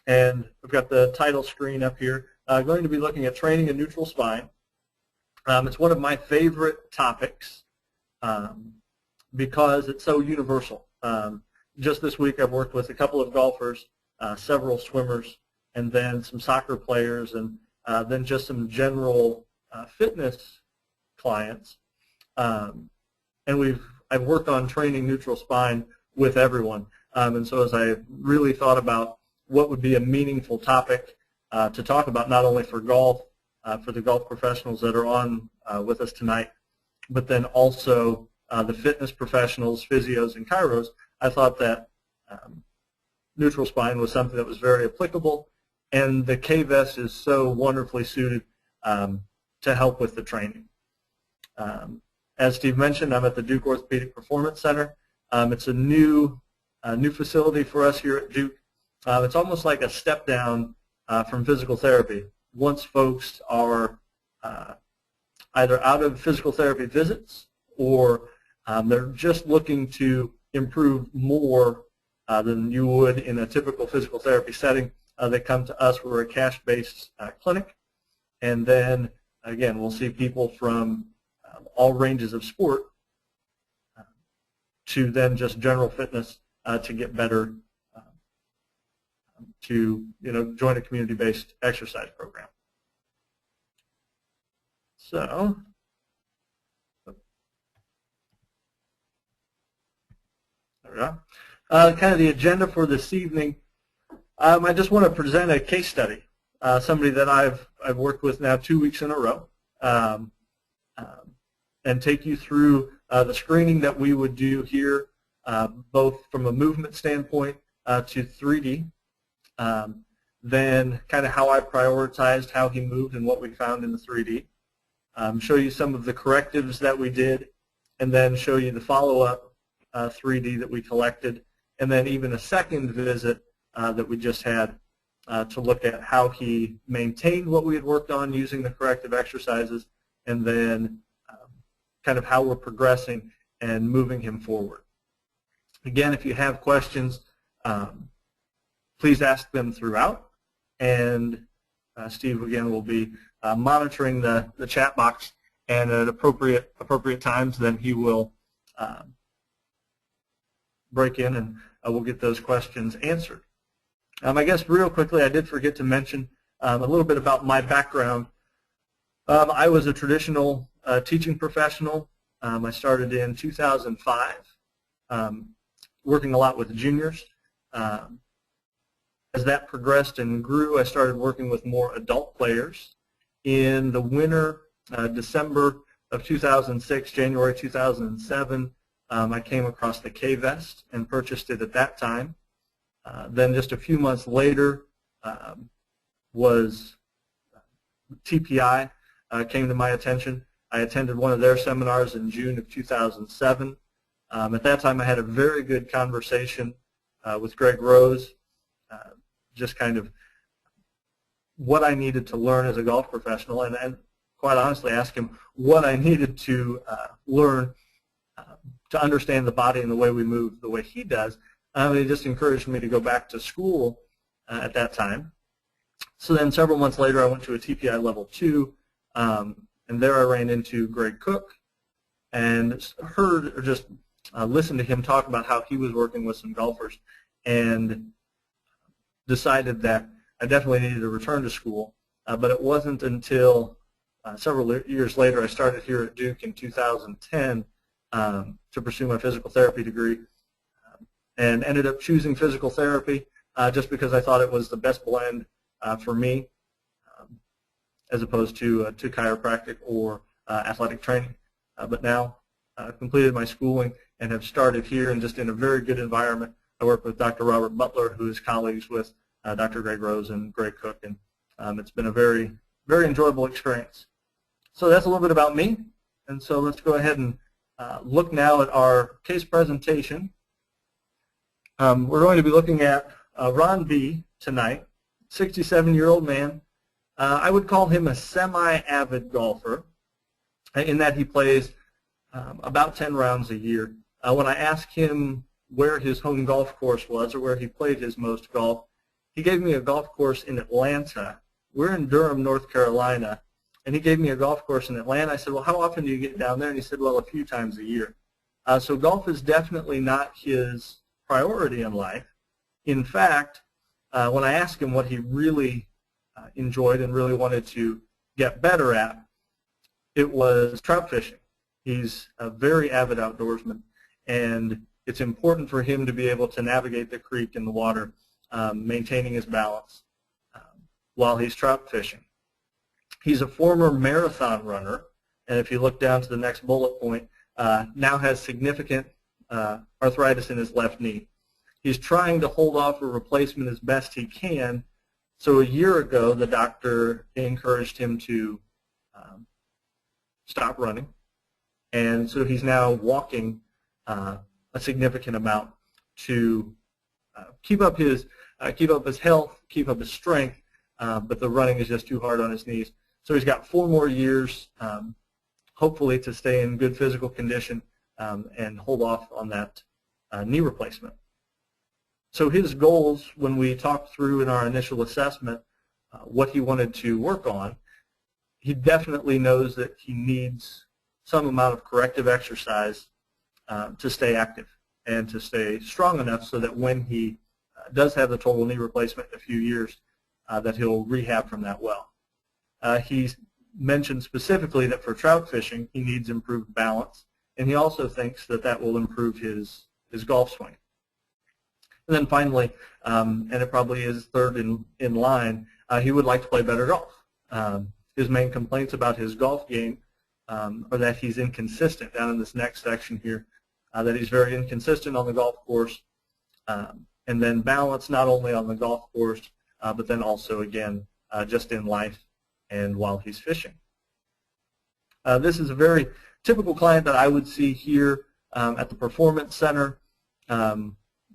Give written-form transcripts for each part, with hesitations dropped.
And we've got the title screen up here. Going to be looking at training a neutral spine. It's one of my favorite topics because it's so universal. Just this week I've worked with a couple of golfers, several swimmers, and then some soccer players, and then just some general fitness clients. And I've worked on training neutral spine with everyone. And so as I really thought about what would be a meaningful topic to talk about, not only for golf, for the golf professionals that are on with us tonight, but then also the fitness professionals, physios, and chiros, I thought that neutral spine was something that was very applicable, and the K-Vest is so wonderfully suited to help with the training. As Steve mentioned, I'm at the Duke Orthopedic Performance Center. It's a new facility for us here at Duke. It's almost like a step down from physical therapy. Once folks are either out of physical therapy visits or they're just looking to improve more than you would in a typical physical therapy setting, they come to us. We're a cash-based clinic. And then, again, we'll see people from all ranges of sport to then just general fitness to get better, to join a community-based exercise program. So, there we go. Kind of the agenda for this evening. I just want to present a case study. Somebody that I've worked with now 2 weeks in a row, and take you through the screening that we would do here, both from a movement standpoint to 3D. Then kind of how I prioritized how he moved and what we found in the 3D. Show you some of the correctives that we did, and then show you the follow-up 3D that we collected, and then even a second visit that we just had to look at how he maintained what we had worked on using the corrective exercises, and then kind of how we're progressing and moving him forward. Again, if you have questions, please ask them throughout, and Steve again will be monitoring the chat box, and at appropriate times then he will break in and we'll get those questions answered. I guess real quickly I did forget to mention a little bit about my background. I was a traditional teaching professional. I started in 2005, working a lot with juniors. As that progressed and grew, I started working with more adult players. In the winter, December of 2006, January 2007, I came across the K-Vest and purchased it at that time. Then just a few months later was TPI came to my attention. I attended one of their seminars in June of 2007. At that time I had a very good conversation with Greg Rose, just kind of what I needed to learn as a golf professional, and quite honestly ask him what I needed to learn to understand the body and the way we move the way he does. He just encouraged me to go back to school at that time. So then several months later I went to a TPI level 2, and there I ran into Greg Cook and heard or just listened to him talk about how he was working with some golfers, and decided that I definitely needed to return to school. But it wasn't until several years later I started here at Duke in 2010 to pursue my physical therapy degree, and ended up choosing physical therapy just because I thought it was the best blend for me, as opposed to chiropractic or athletic training. But now I've completed my schooling and have started here, and just in a very good environment. I work with Dr. Robert Butler, who is colleagues with Dr. Greg Rose and Greg Cook, and it's been a very, very enjoyable experience. So that's a little bit about me, and so let's go ahead and look now at our case presentation. We're going to be looking at Ron B. tonight, 67-year-old man. I would call him a semi-avid golfer in that he plays about 10 rounds a year. When I asked him where his home golf course was or where he played his most golf, he gave me a golf course in Atlanta. We're in Durham, North Carolina, and he gave me a golf course in Atlanta. I said, well, how often do you get down there? And he said, well, a few times a year. So golf is definitely not his priority in life. In fact, when I asked him what he really enjoyed and really wanted to get better at, it was trout fishing. He's a very avid outdoorsman, and it's important for him to be able to navigate the creek and the water, maintaining his balance while he's trout fishing. He's a former marathon runner, and if you look down to the next bullet point, now has significant arthritis in his left knee. He's trying to hold off a replacement as best he can. So a year ago, the doctor encouraged him to stop running, and so he's now walking a significant amount to keep up his health, keep up his strength, but the running is just too hard on his knees. So he's got 4 more years, hopefully, to stay in good physical condition and hold off on that knee replacement. So his goals, when we talked through in our initial assessment what he wanted to work on, he definitely knows that he needs some amount of corrective exercise to stay active and to stay strong enough so that when he does have the total knee replacement in a few years, that he'll rehab from that well. He's mentioned specifically that for trout fishing, he needs improved balance, and he also thinks that that will improve his golf swing. And then finally, and it probably is third in line, he would like to play better golf. His main complaints about his golf game are that he's inconsistent down in this next section here, that he's very inconsistent on the golf course, and then balance not only on the golf course, but then also, again, just in life and while he's fishing. This is a very typical client that I would see here at the Performance Center.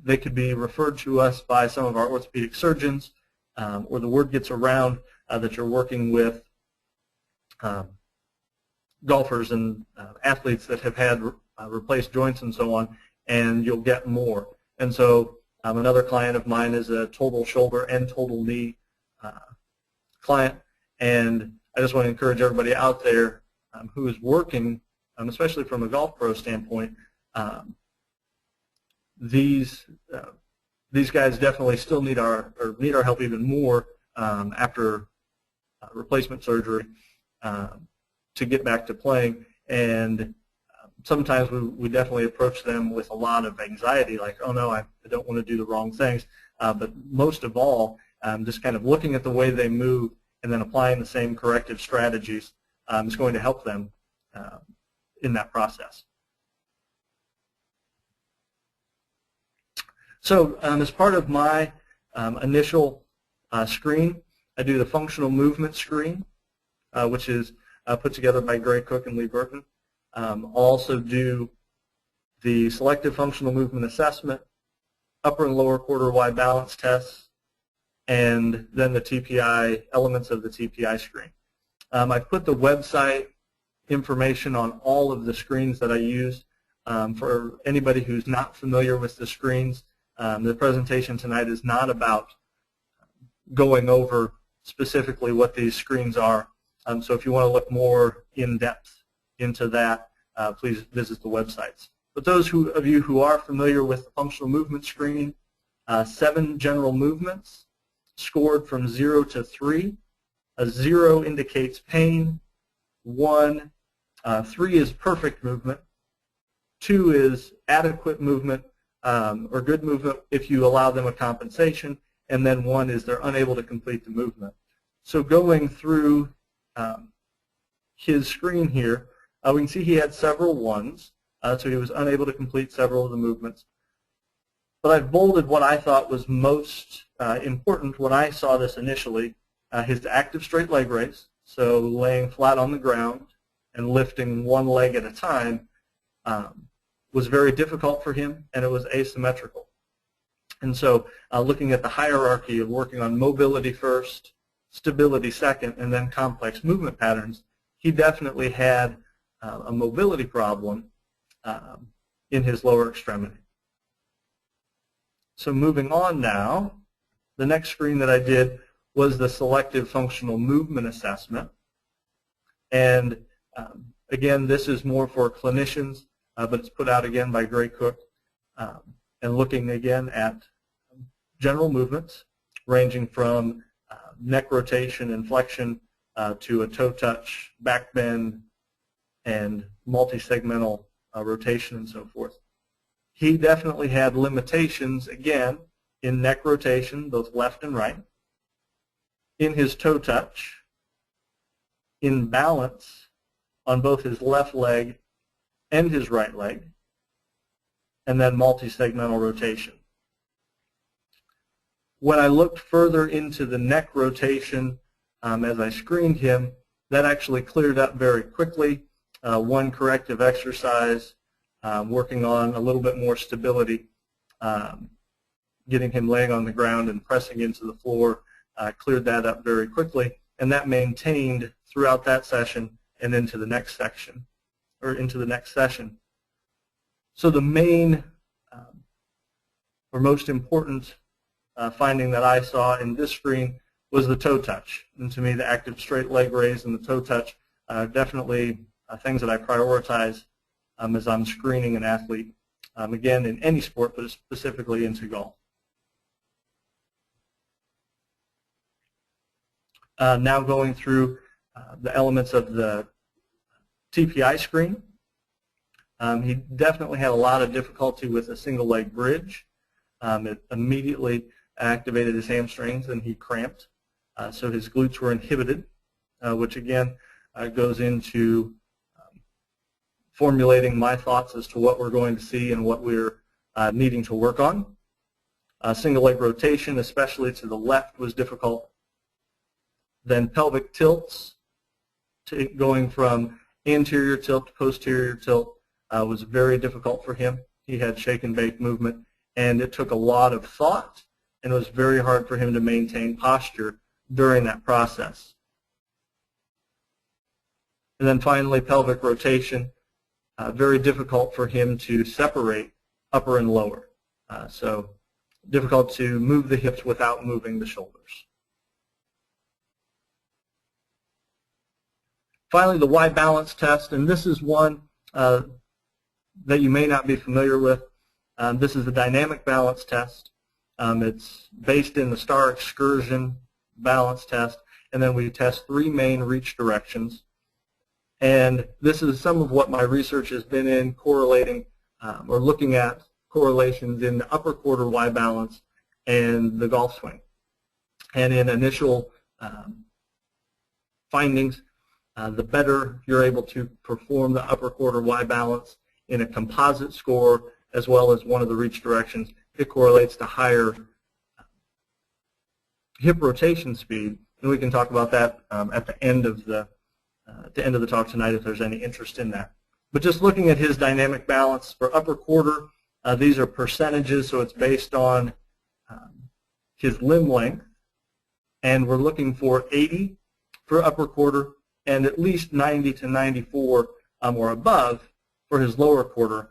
They could be referred to us by some of our orthopedic surgeons, or the word gets around that you're working with golfers and athletes that have had replaced joints and so on, and you'll get more. And so another client of mine is a total shoulder and total knee client, and I just want to encourage everybody out there who is working, especially from a golf pro standpoint, these guys definitely still need our help even more after replacement surgery to get back to playing. And sometimes we definitely approach them with a lot of anxiety, like, oh no, I don't want to do the wrong things. But most of all, just kind of looking at the way they move and then applying the same corrective strategies is going to help them in that process. So as part of my initial screen, I do the functional movement screen, which is put together by Gray Cook and Lee Burton. I'll also do the selective functional movement assessment, upper and lower quarter Y balance tests, and then the TPI, elements of the TPI screen. I've put the website information on all of the screens that I used. For anybody who's not familiar with the screens, the presentation tonight is not about going over specifically what these screens are. So if you want to look more in depth into that, please visit the websites. But those of you who are familiar with the functional movement screen, 7 general movements scored from 0 to 3. A 0 indicates pain. 1, 3 is perfect movement. 2 is adequate movement or good movement if you allow them a compensation. And then 1 is they're unable to complete the movement. So going through his screen here, we can see he had several 1s, so he was unable to complete several of the movements. But I've bolded what I thought was most important when I saw this initially. His active straight leg raise, so laying flat on the ground and lifting one leg at a time, was very difficult for him, and it was asymmetrical. And so looking at the hierarchy of working on mobility first, stability second, and then complex movement patterns, he definitely had a mobility problem in his lower extremity. So moving on now, The next screen that I did was the selective functional movement assessment. And again, this is more for clinicians, but it's put out again by Gray Cook, and looking again at general movements ranging from neck rotation and flexion to a toe touch, back bend, and multi-segmental rotation and so forth. He definitely had limitations, again, in neck rotation, both left and right, in his toe touch, in balance on both his left leg and his right leg, and then multi-segmental rotation. When I looked further into the neck rotation as I screened him, that actually cleared up very quickly. One corrective exercise, working on a little bit more stability, getting him laying on the ground and pressing into the floor, cleared that up very quickly, and that maintained throughout that session and into the next section, or into the next session. So the main or most important finding that I saw in this screen was the toe touch. And to me, the active straight leg raise and the toe touch definitely things that I prioritize as I'm screening an athlete, again, in any sport, but specifically into golf. Now going through the elements of the TPI screen. He definitely had a lot of difficulty with a single leg bridge. It immediately activated his hamstrings and he cramped. So his glutes were inhibited, which again goes into formulating my thoughts as to what we're going to see and what we're needing to work on. Single leg rotation, especially to the left, was difficult. Then pelvic tilts, going from anterior tilt to posterior tilt, was very difficult for him. He had shake and bake movement, and it took a lot of thought, and it was very hard for him to maintain posture during that process. And then finally, pelvic rotation, very difficult for him to separate upper and lower. So difficult to move the hips without moving the shoulders. Finally, the Y balance test, and this is one that you may not be familiar with. This is the dynamic balance test. It's based in the STAR excursion balance test, and then we test 3 main reach directions. And this is some of what my research has been in, correlating or looking at correlations in the upper quarter Y balance and the golf swing. And in initial findings, the better you're able to perform the upper quarter Y balance in a composite score as well as one of the reach directions, it correlates to higher hip rotation speed. And we can talk about that at the end of the talk tonight if there's any interest in that. But just looking at his dynamic balance for upper quarter, these are percentages, so it's based on his limb length. And we're looking for 80 for upper quarter and at least 90 to 94 or above for his lower quarter.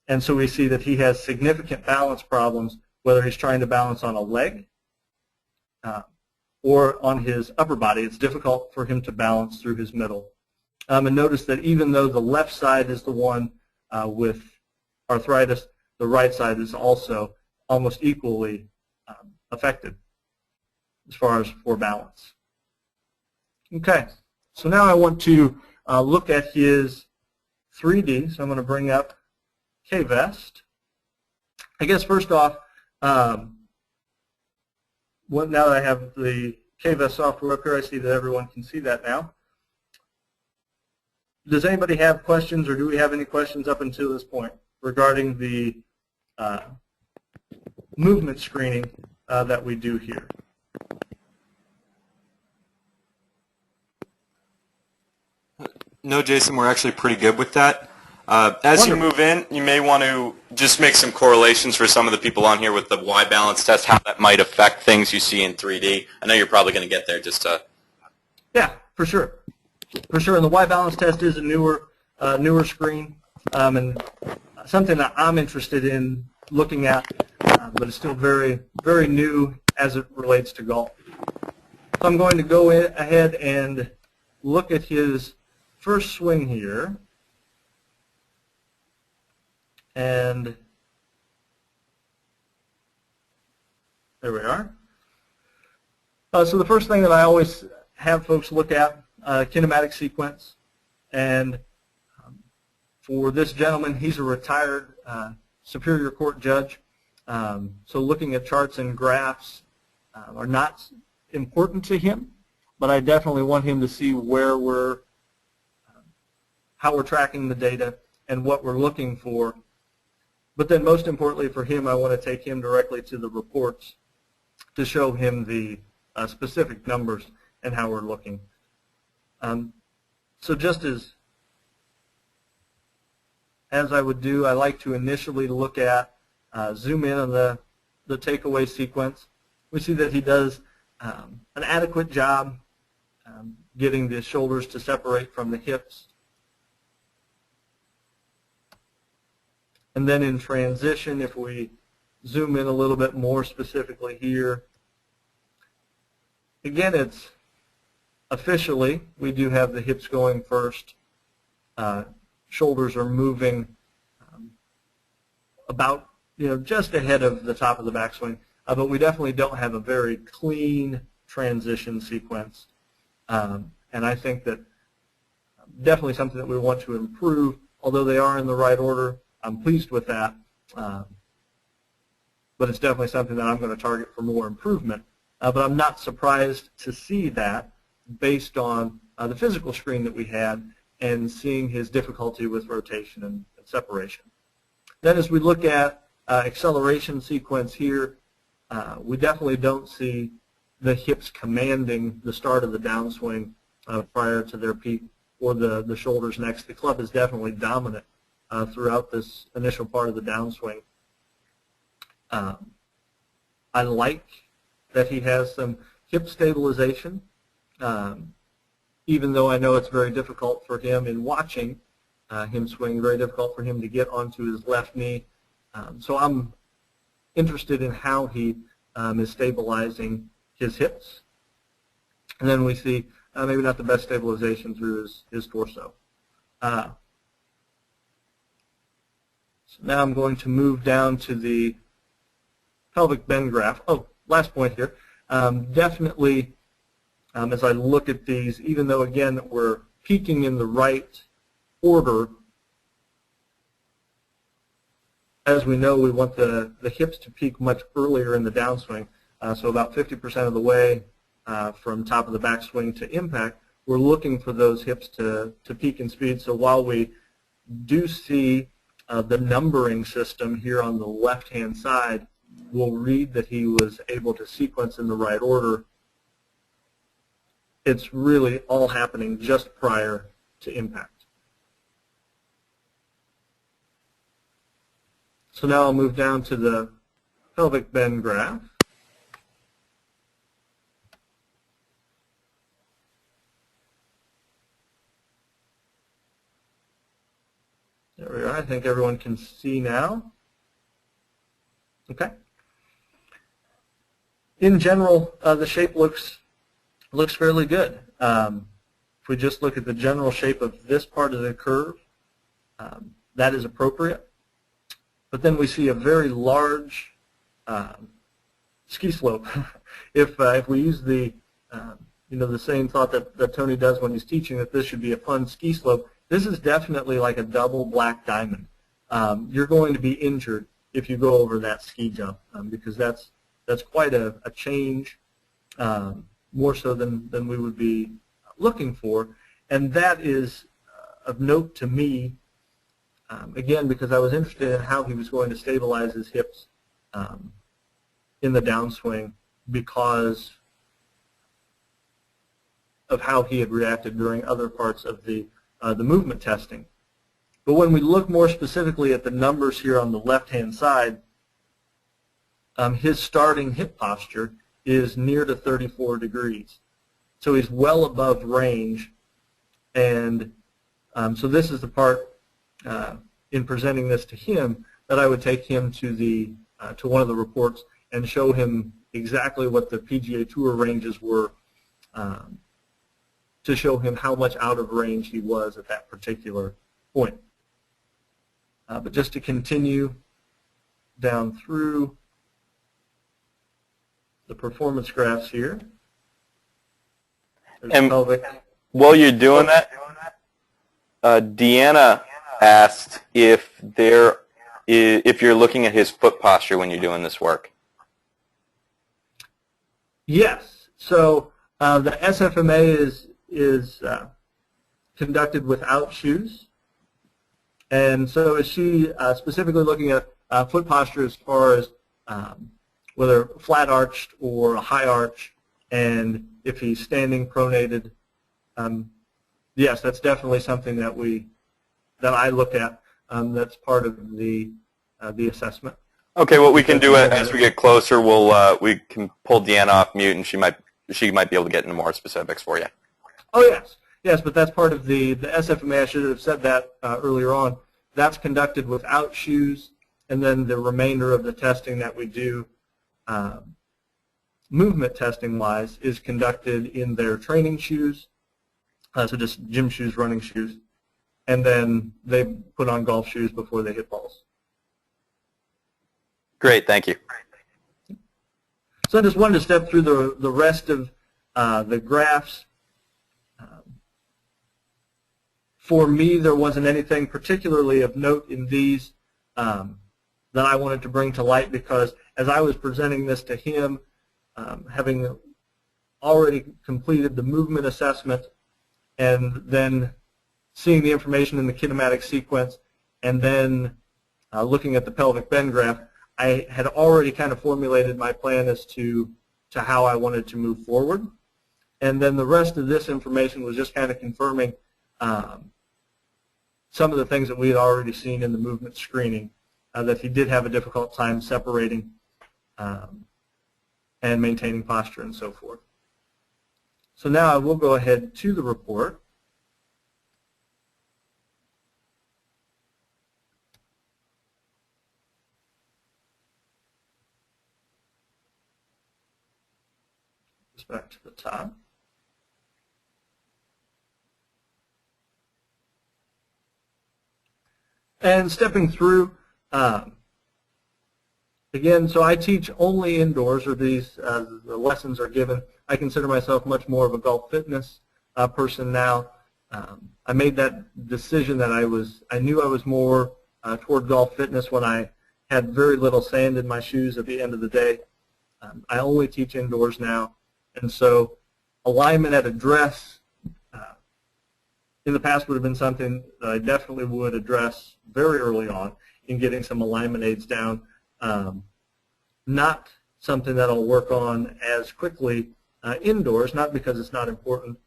And so we see that he has significant balance problems, whether he's trying to balance on a leg or on his upper body. It's difficult for him to balance through his middle. And notice that even though the left side is the one with arthritis, the right side is also almost equally affected as far as for balance. Okay, so now I want to look at his 3D. So I'm going to bring up K-Vest. I guess first off, now that I have the K-Vest software up here, I see that everyone can see that now. Does anybody have questions, or do we have any questions up until this point regarding the movement screening that we do here? No, Jason, we're actually pretty good with that. As you move in, you may want to just make some correlations for some of the people on here with the Y balance test, how that might affect things you see in 3D. I know you're probably going to get there just to... Yeah, for sure. For sure, and the Y balance test is a newer screen, and something that I'm interested in looking at, but it's still very, very new as it relates to golf. So I'm going to go ahead and look at his first swing here. And there we are. So the first thing that I always have folks look at, kinematic sequence. And for this gentleman, he's a retired Superior Court judge. So looking at charts and graphs are not important to him, but I definitely want him to see where how we're tracking the data and what we're looking for. But then most importantly for him, I want to take him directly to the reports to show him the specific numbers and how we're looking. So just as I would do, I like to initially look at, zoom in on the takeaway sequence. We see that he does an adequate job getting the shoulders to separate from the hips. And then in transition, if we zoom in a little bit more specifically here, again, it's officially, we do have the hips going first. Shoulders are moving about, just ahead of the top of the backswing, but we definitely don't have a very clean transition sequence. And I think that definitely something that we want to improve, although they are in the right order. I'm pleased with that, but it's definitely something that I'm going to target for more improvement. But I'm not surprised to see that based on the physical screen that we had and seeing his difficulty with rotation and separation. Then as we look at acceleration sequence here, we definitely don't see the hips commanding the start of the downswing prior to their peak, or the shoulders next. The club is definitely dominant throughout this initial part of the downswing. I like that he has some hip stabilization, even though I know it's very difficult for him in watching him swing, very difficult for him to get onto his left knee. So I'm interested in how he is stabilizing his hips. And then we see maybe not the best stabilization through his torso. So now I'm going to move down to the pelvic bend graph. Oh, last point here. Definitely, as I look at these, even though, again, we're peaking in the right order, as we know, we want the hips to peak much earlier in the downswing. So about 50% of the way from top of the backswing to impact, we're looking for those hips to peak in speed. So while we do see the numbering system here on the left-hand side will read that he was able to sequence in the right order, it's really all happening just prior to impact. So now I'll move down to the pelvic bend graph. There we are. I think everyone can see now. Okay. In general, the shape looks fairly good. If we just look at the general shape of this part of the curve, that is appropriate. But then we see a very large ski slope. If we use the the same thought that Tony does when he's teaching, that this should be a fun ski slope, this is definitely like a double black diamond. You're going to be injured if you go over that ski jump because that's quite a change, more so than we would be looking for. And that is of note to me, again, because I was interested in how he was going to stabilize his hips in the downswing because of how he had reacted during other parts of the movement testing. But when we look more specifically at the numbers here on the left-hand side, his starting hip posture is near to 34 degrees. So he's well above range. And so this is the part in presenting this to him that I would take him to one of the reports and show him exactly what the PGA Tour ranges were to show him how much out of range he was at that particular point. But just to continue down through the performance graphs here. And while you're doing that, Deanna asked if you're looking at his foot posture when you're doing this work. Yes. So the SFMA is conducted without shoes, and so is she specifically looking at foot posture as far as whether flat arched or a high arch, and if he's standing pronated. Yes, that's definitely something that I look at. That's part of the assessment. Okay, what we can do as we get closer, we can pull Deanna off mute, and she might be able to get into more specifics for you. Oh yes, but that's part of the SFMA. I should have said that earlier on. That's conducted without shoes, and then the remainder of the testing that we do, movement testing wise, is conducted in their training shoes, so just gym shoes, running shoes, and then they put on golf shoes before they hit balls. Great, thank you. So I just wanted to step through the rest of the graphs. For me, there wasn't anything particularly of note in these that I wanted to bring to light, because as I was presenting this to him, having already completed the movement assessment and then seeing the information in the kinematic sequence and then looking at the pelvic bend graph, I had already kind of formulated my plan as to how I wanted to move forward. And then the rest of this information was just kind of confirming some of the things that we had already seen in the movement screening, that he did have a difficult time separating and maintaining posture and so forth. So now I will go ahead to the report. Just back to the top. And stepping through, again, so I teach only indoors, or these the lessons are given. I consider myself much more of a golf fitness person now. I made that decision that I knew I was more toward golf fitness when I had very little sand in my shoes at the end of the day. I only teach indoors now, and so alignment at address in the past would have been something that I definitely would address very early on in getting some alignment aids down. Not something that I'll work on as quickly indoors, not because it's not important,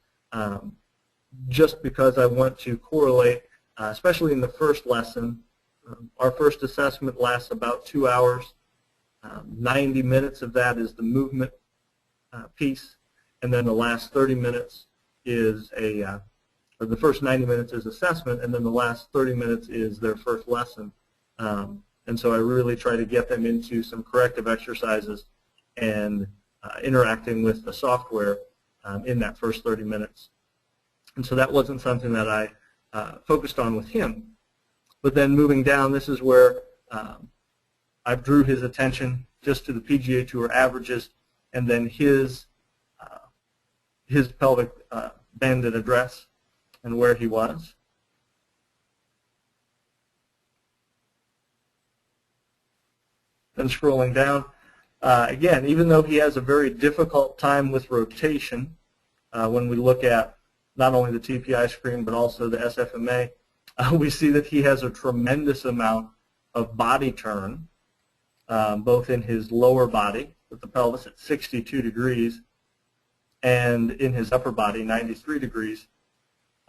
just because I want to correlate, especially in the first lesson. Our first assessment lasts about 2 hours. 90 minutes of that is the movement piece, and then the last 30 minutes is or the first 90 minutes is assessment, and then the last 30 minutes is their first lesson. And so I really try to get them into some corrective exercises and interacting with the software in that first 30 minutes. And so that wasn't something that I focused on with him. But then moving down, this is where I drew his attention just to the PGA Tour averages, and then his pelvic bend and address and where he was. Then scrolling down, again, even though he has a very difficult time with rotation, when we look at not only the TPI screen but also the SFMA, we see that he has a tremendous amount of body turn, both in his lower body with the pelvis at 62 degrees and in his upper body 93 degrees.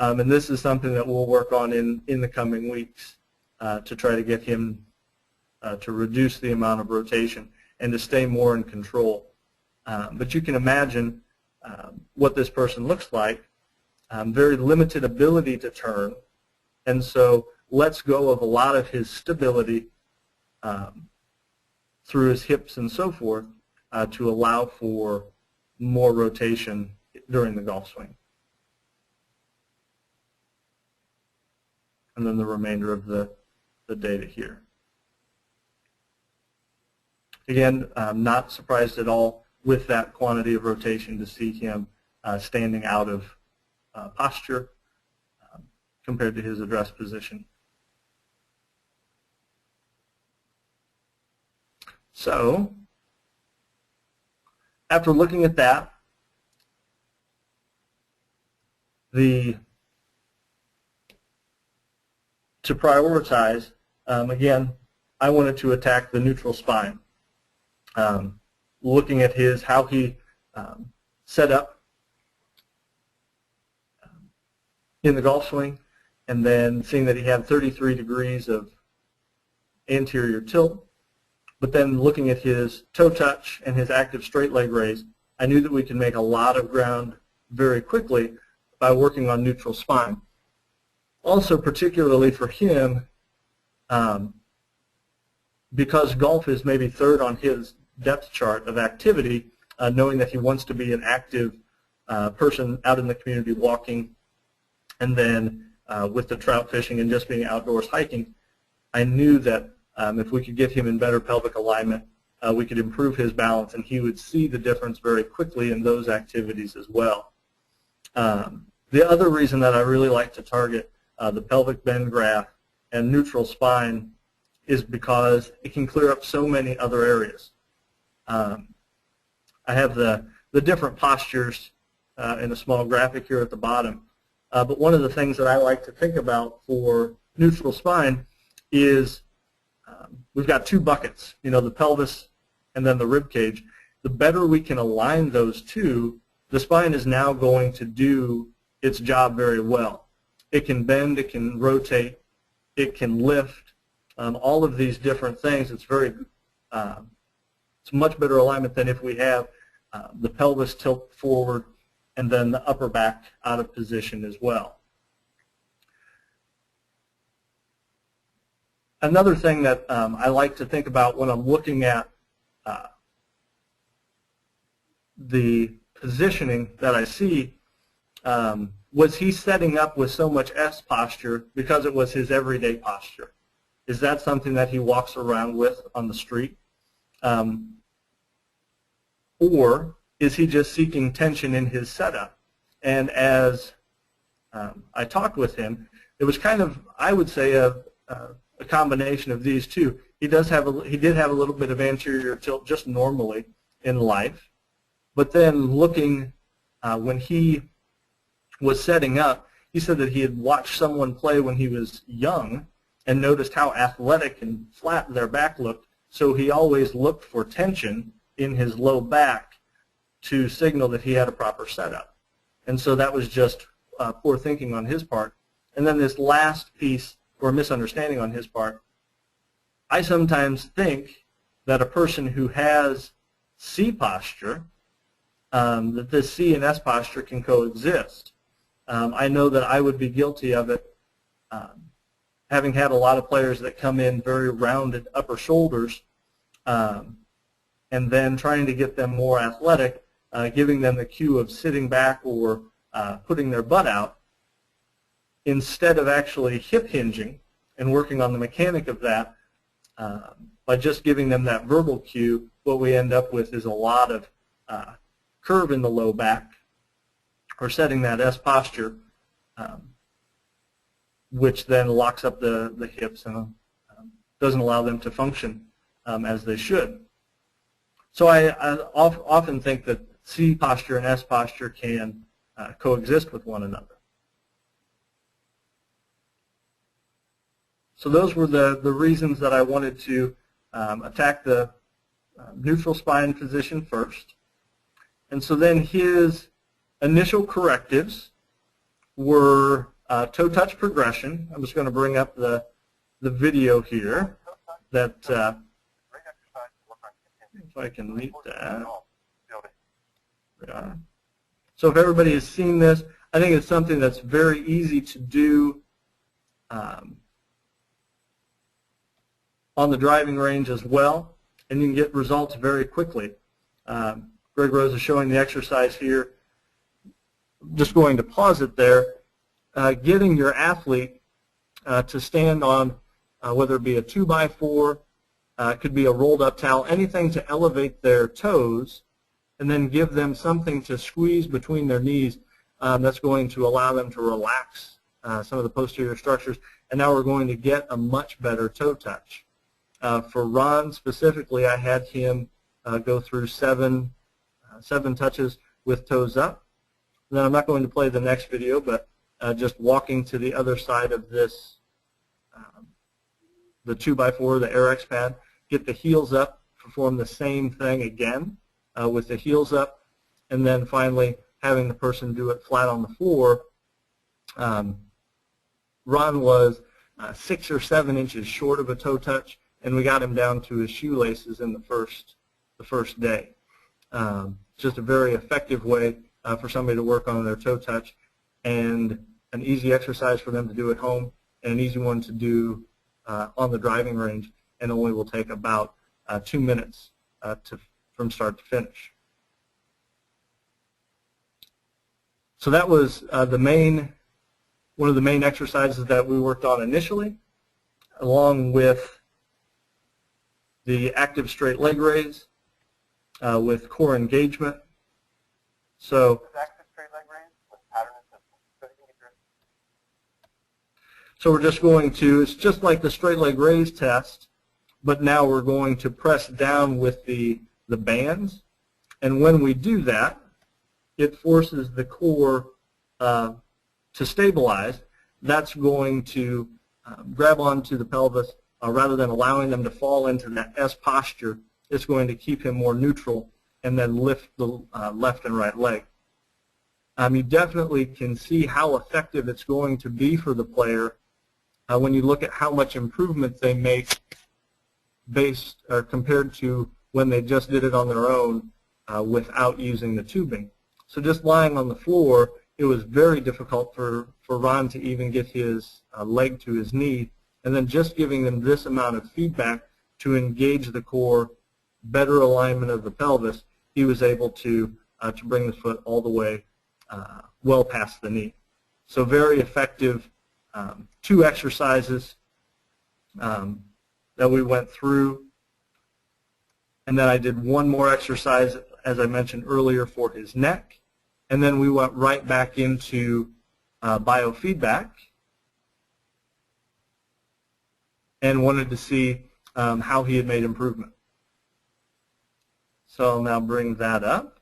And this is something that we'll work on in the coming weeks to try to get him to reduce the amount of rotation and to stay more in control. But you can imagine what this person looks like. Very limited ability to turn, and so lets go of a lot of his stability through his hips and so forth, to allow for more rotation during the golf swing. And then the remainder of the data here. Again, I'm not surprised at all with that quantity of rotation to see him standing out of posture compared to his address position. So, after looking at that, to prioritize, again, I wanted to attack the neutral spine. Looking at how he set up in the golf swing, and then seeing that he had 33 degrees of anterior tilt, but then looking at his toe touch and his active straight leg raise, I knew that we could make a lot of ground very quickly by working on neutral spine. Also, particularly for him, because golf is maybe third on his depth chart of activity, knowing that he wants to be an active person out in the community walking, and then with the trout fishing and just being outdoors hiking, I knew that if we could get him in better pelvic alignment, we could improve his balance, and he would see the difference very quickly in those activities as well. The other reason that I really like to target the pelvic bend graph and neutral spine is because it can clear up so many other areas. I have the different postures in a small graphic here at the bottom, but one of the things that I like to think about for neutral spine is we've got two buckets, the pelvis and then the rib cage. The better we can align those two, the spine is now going to do its job very well. It can bend, it can rotate, it can lift, all of these different things. It's much better alignment than if we have the pelvis tilt forward and then the upper back out of position as well. Another thing that I like to think about when I'm looking at the positioning that I see, was he setting up with so much S posture because it was his everyday posture? Is that something that he walks around with on the street? Or is he just seeking tension in his setup? And as I talked with him, it was kind of, I would say, a combination of these two. He did have a little bit of anterior tilt just normally in life, but then looking when he was setting up, he said that he had watched someone play when he was young and noticed how athletic and flat their back looked, so he always looked for tension in his low back to signal that he had a proper setup. And so that was just poor thinking on his part. And then this last piece, or misunderstanding on his part, I sometimes think that a person who has C posture, that this C and S posture can coexist. I know that I would be guilty of it, having had a lot of players that come in very rounded upper shoulders, and then trying to get them more athletic, giving them the cue of sitting back or putting their butt out, instead of actually hip hinging and working on the mechanic of that. By just giving them that verbal cue, what we end up with is a lot of curve in the low back, or setting that S posture, which then locks up the hips and doesn't allow them to function as they should. So I often think that C posture and S posture can coexist with one another. So those were the reasons that I wanted to attack the neutral spine position first. And so then his initial correctives were toe touch progression. I'm just going to bring up the video here that if I can meet that. Yeah. So if everybody has seen this, I think it's something that's very easy to do on the driving range as well, and you can get results very quickly. Greg Rose is showing the exercise here. Just going to pause it there. Getting your athlete to stand on, whether it be a 2x4, it could be a rolled up towel, anything to elevate their toes, and then give them something to squeeze between their knees that's going to allow them to relax some of the posterior structures. And now we're going to get a much better toe touch. For Ron specifically, I had him go through seven touches with toes up. Then I'm not going to play the next video, but just walking to the other side of this, the 2x4, the RX pad, get the heels up, perform the same thing again with the heels up, and then finally having the person do it flat on the floor. Ron was 6 or 7 inches short of a toe touch, and we got him down to his shoelaces in the first day. Just a very effective way for somebody to work on their toe touch, and an easy exercise for them to do at home, and an easy one to do on the driving range, and only will take about 2 minutes from start to finish. So that was one of the main exercises that we worked on initially, along with the active straight leg raise with core engagement. So we're just going to, it's just like the straight leg raise test, but now we're going to press down with the bands. And when we do that, it forces the core to stabilize. That's going to grab onto the pelvis rather than allowing them to fall into that S posture. It's going to keep him more neutral and then lift the left and right leg. You definitely can see how effective it's going to be for the player when you look at how much improvement they make based or compared to when they just did it on their own without using the tubing. So just lying on the floor, it was very difficult for Ron to even get his leg to his knee, and then just giving them this amount of feedback to engage the core, better alignment of the pelvis, he was able to bring the foot all the way well past the knee. So very effective 2 exercises that we went through. And then I did one more exercise, as I mentioned earlier, for his neck. And then we went right back into biofeedback and wanted to see how he had made improvement. So I'll now bring that up.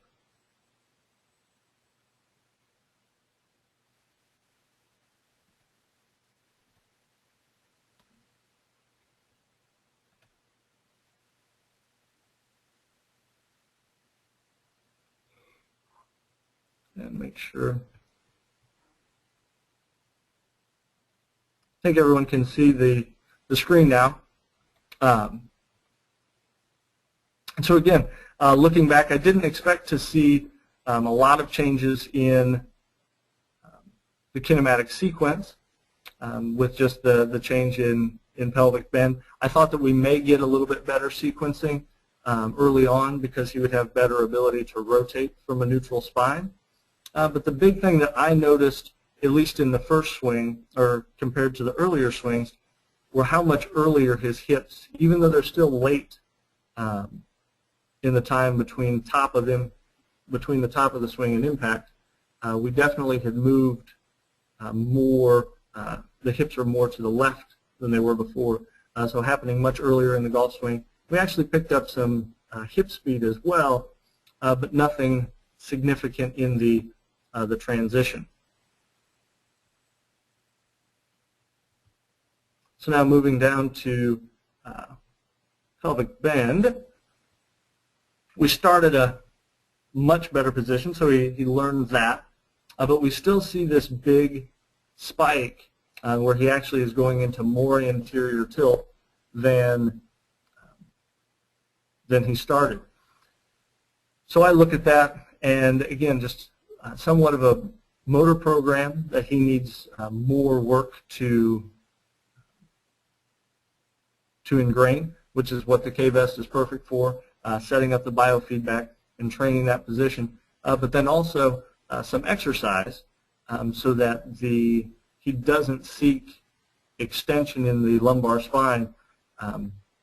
And make sure. I think everyone can see the screen now. And so again, looking back, I didn't expect to see a lot of changes in the kinematic sequence with just the change in pelvic bend. I thought that we may get a little bit better sequencing early on because he would have better ability to rotate from a neutral spine. But the big thing that I noticed, at least in the first swing, or compared to the earlier swings, were how much earlier his hips, even though they're still late in the time between the top of the swing and impact, we definitely had moved more. The hips are more to the left than they were before, so happening much earlier in the golf swing. We actually picked up some hip speed as well, but nothing significant in the transition. So now moving down to pelvic bend, we started a much better position, so he learned that, but we still see this big spike where he actually is going into more anterior tilt than he started. So I look at that, and again, just somewhat of a motor program that he needs more work to ingrain, which is what the K-Vest is perfect for, setting up the biofeedback and training that position, but then also some exercise so that he doesn't seek extension in the lumbar spine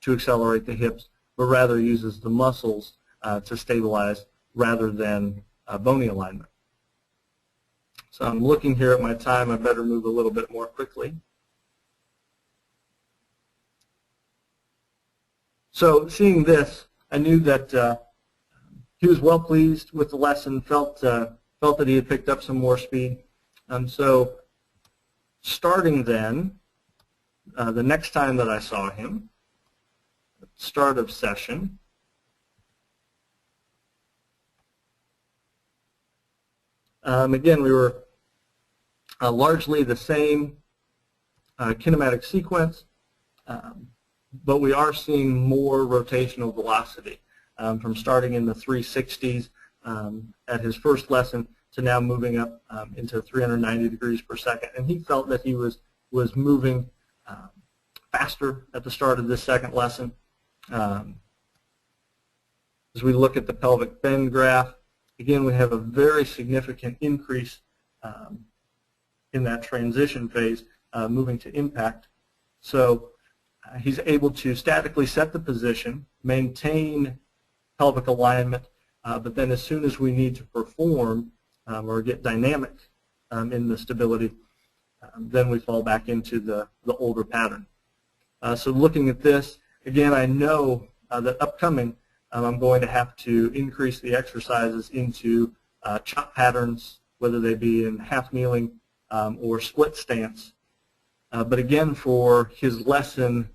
to accelerate the hips, but rather uses the muscles to stabilize rather than bony alignment. So I'm looking here at my time. I better move a little bit more quickly. So seeing this, I knew that he was well pleased with the lesson, felt that he had picked up some more speed. So starting then, the next time that I saw him, start of session, again, we were largely the same kinematic sequence, but we are seeing more rotational velocity from starting in the 360s at his first lesson to now moving up into 390 degrees per second. And he felt that he was moving faster at the start of this second lesson. As we look at the pelvic bend graph, again, we have a very significant increase in that transition phase, moving to impact. So he's able to statically set the position, maintain pelvic alignment, but then as soon as we need to perform or get dynamic in the stability, then we fall back into the older pattern. So looking at this, again, I know that upcoming I'm going to have to increase the exercises into chop patterns, whether they be in half kneeling or split stance. But again, for his lesson,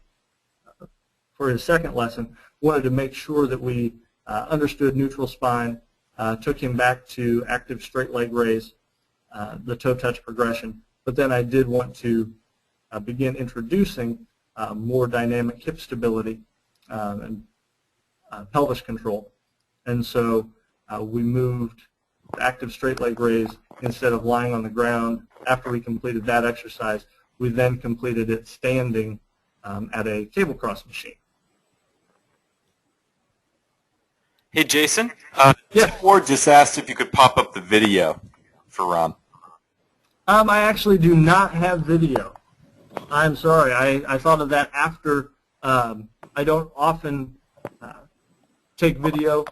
for his second lesson, wanted to make sure that we understood neutral spine, took him back to active straight leg raise, the toe touch progression. But then I did want to begin introducing more dynamic hip stability and pelvis control. And so we moved to active straight leg raise instead of lying on the ground. After we completed that exercise, we then completed it standing at a cable cross machine. Hey, Jason. Yes. Ward just asked if you could pop up the video for Ron. I actually do not have video. I'm sorry. I thought of that after. I don't often take video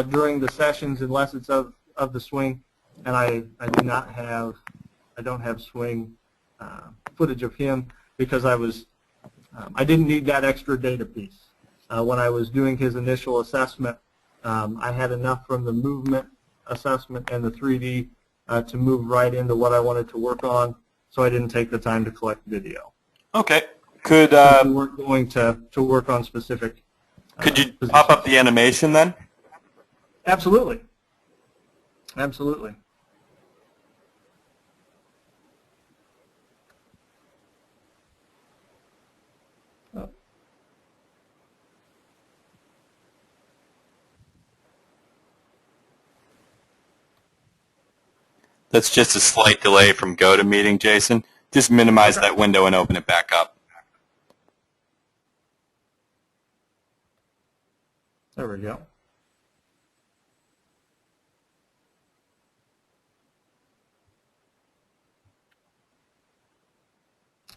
during the sessions unless it's of the swing, and I don't have swing footage of him because I didn't need that extra data piece. When I was doing his initial assessment, I had enough from the movement assessment and the 3D to move right into what I wanted to work on, so I didn't take the time to collect video. Okay. Could we weren't going to work on specific could you positions. pop up the animation then? Absolutely. Absolutely. That's just a slight delay from GoToMeeting, Jason. Just minimize that window and open it back up. There we go.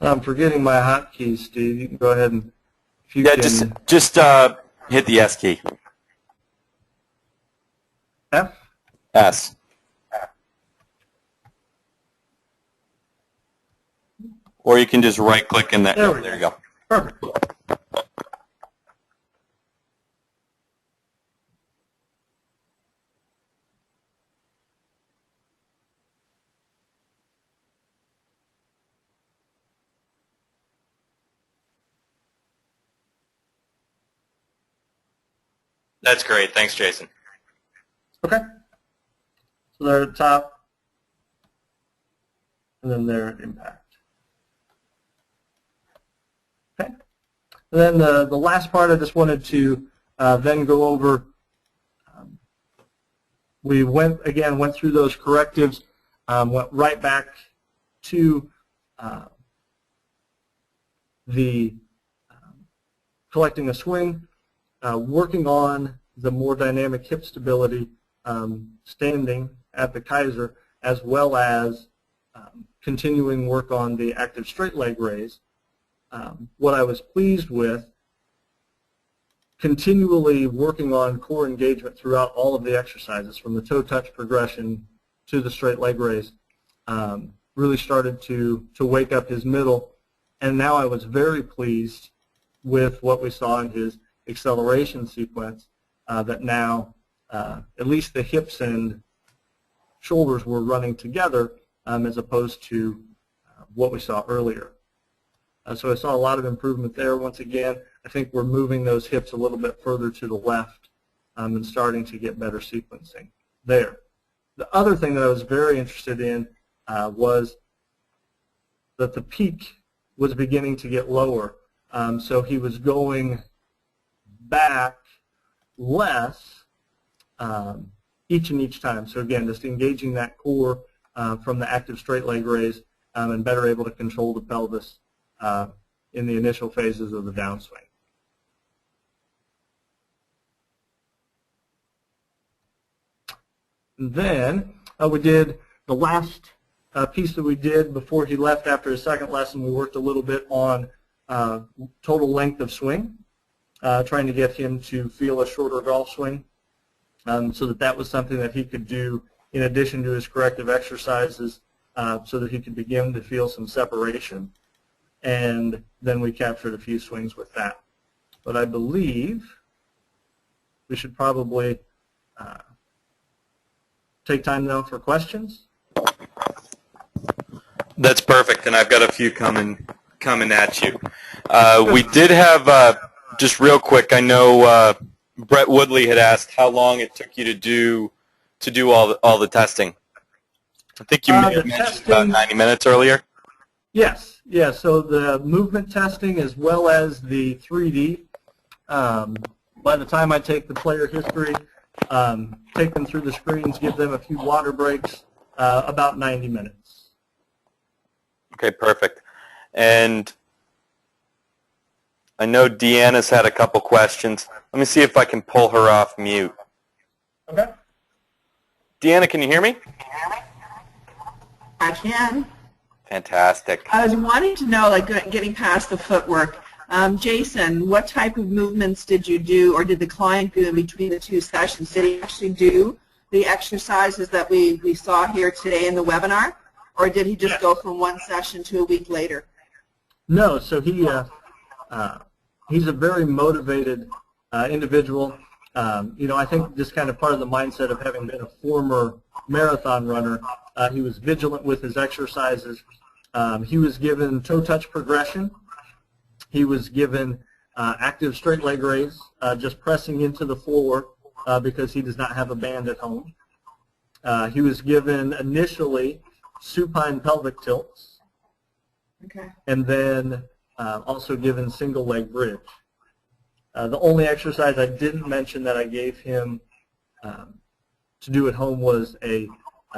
I'm forgetting my hotkeys, Steve. You can go ahead and if you can. Just hit the S key. F? S. Or you can just right-click in there. There you go. Perfect. That's great. Thanks, Jason. Okay. So they're at the top, and then they're at impact. Okay. And then the last part I just wanted to then go over. We went through those correctives, went right back to the collecting a swing, working on the more dynamic hip stability standing at the Kaiser, as well as continuing work on the active straight leg raise. What I was pleased with, continually working on core engagement throughout all of the exercises, from the toe touch progression to the straight leg raise, really started to wake up his middle. And now I was very pleased with what we saw in his acceleration sequence, that now at least the hips and shoulders were running together, as opposed to what we saw earlier. So I saw a lot of improvement there. Once again, I think we're moving those hips a little bit further to the left, and starting to get better sequencing there. The other thing that I was very interested in was that the peak was beginning to get lower. So he was going back less each time. So again, just engaging that core from the active straight leg raise, and better able to control the pelvis in the initial phases of the downswing. And then we did the last piece that we did before he left after his second lesson. We worked a little bit on total length of swing, trying to get him to feel a shorter golf swing, so that was something that he could do in addition to his corrective exercises, so that he could begin to feel some separation. And then we captured a few swings with that. But I believe we should probably take time now for questions. That's perfect, and I've got a few coming at you. We did have, just real quick, I know Brett Woodley had asked how long it took you to do all the testing. I think you may have mentioned about 90 minutes earlier. Yes. Yeah, so the movement testing as well as the 3D, by the time I take the player history, take them through the screens, give them a few water breaks, about 90 minutes. Okay, perfect. And I know Deanna's had a couple questions. Let me see if I can pull her off mute. Okay. Deanna, can you hear me? I can. Fantastic. I was wanting to know, like, getting past the footwork, Jason, what type of movements did you do, or did the client do in between the two sessions? Did he actually do the exercises that we saw here today in the webinar, or did he just go from one session to a week later? No, so he's a very motivated individual. I think just kind of part of the mindset of having been a former marathon runner, he was vigilant with his exercises. He was given toe touch progression. He was given active straight leg raise, just pressing into the floor because he does not have a band at home. He was given initially supine pelvic tilts, Okay. and then also given single leg bridge. The only exercise I didn't mention that I gave him to do at home was a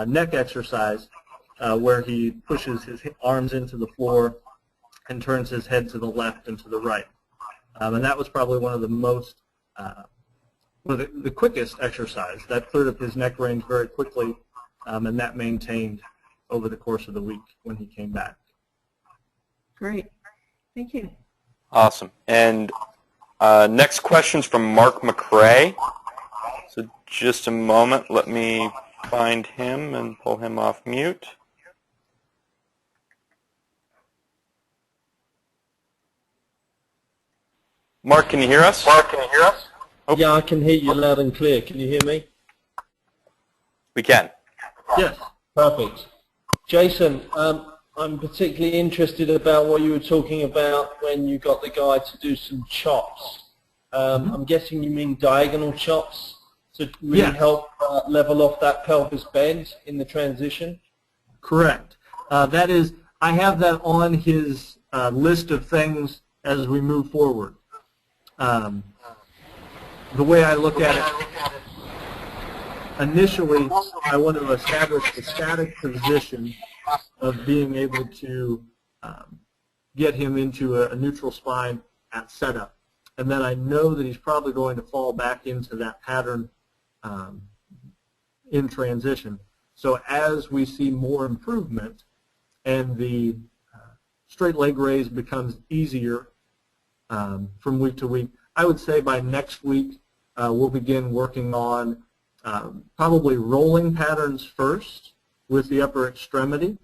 neck exercise where he pushes his arms into the floor and turns his head to the left and to the right. And that was probably one of the most, the quickest exercise. That cleared up his neck range very quickly, and that maintained over the course of the week when he came back. Great. Thank you. Awesome. And next question's from Mark McRae. So just a moment. Let me find him and pull him off mute. Mark, can you hear us? Oh. Yeah, I can hear you loud and clear. Can you hear me? We can. Yes. Perfect. Jason, I'm particularly interested about what you were talking about when you got the guy to do some chops. I'm guessing you mean diagonal chops to really help level off that pelvis bend in the transition? Correct. That is, I have that on his list of things as we move forward. The way I look at it, initially I want to establish the static position of being able to get him into a neutral spine at setup. And then I know that he's probably going to fall back into that pattern in transition. So as we see more improvement and the straight leg raise becomes easier from week to week, I would say by next week we'll begin working on probably rolling patterns first with the upper extremity,